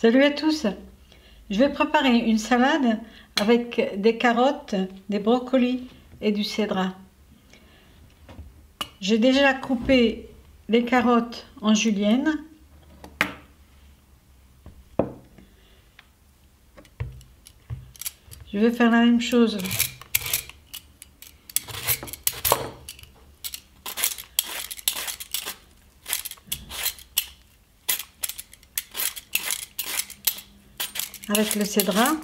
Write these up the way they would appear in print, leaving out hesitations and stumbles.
Salut à tous! Je vais préparer une salade avec des carottes, des brocolis et du cédrat. J'ai déjà coupé les carottes en julienne. Je vais faire la même chose avec le cédrat.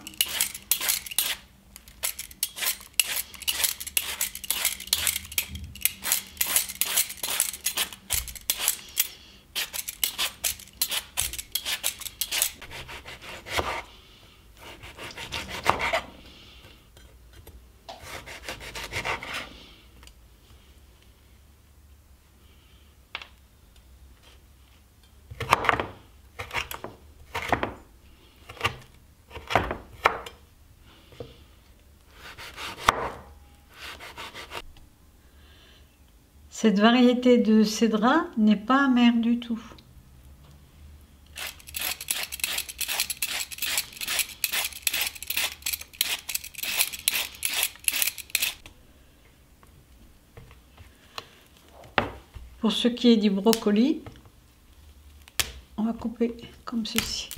Cette variété de cédrat n'est pas amère du tout. Pour ce qui est du brocoli, on va couper comme ceci.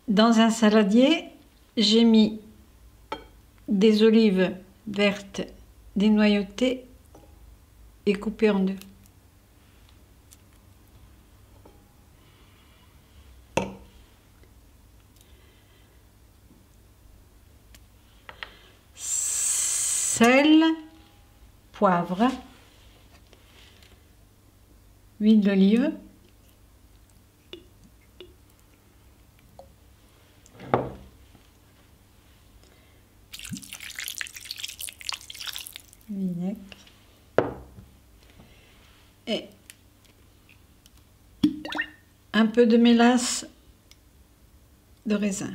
Dans un saladier, j'ai mis des olives vertes dénoyautées et coupées en deux. Sel, poivre, huile d'olive, vinaigre et un peu de mélasse de raisin.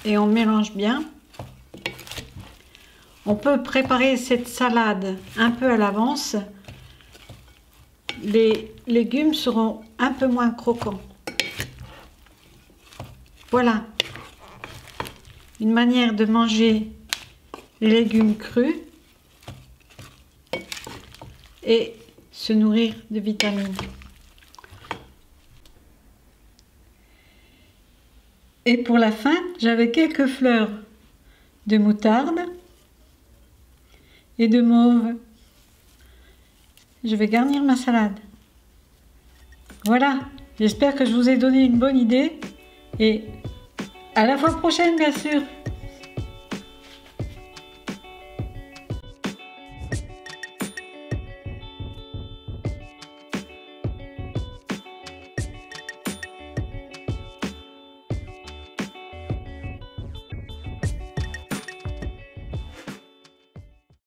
Et on mélange bien. On peut préparer cette salade un peu à l'avance. Les légumes seront un peu moins croquants. Voilà une manière de manger les légumes crus et se nourrir de vitamines. Et pour la fin, j'avais quelques fleurs de moutarde et de mauve. Je vais garnir ma salade. Voilà, j'espère que je vous ai donné une bonne idée et à la fois prochaine bien sûr.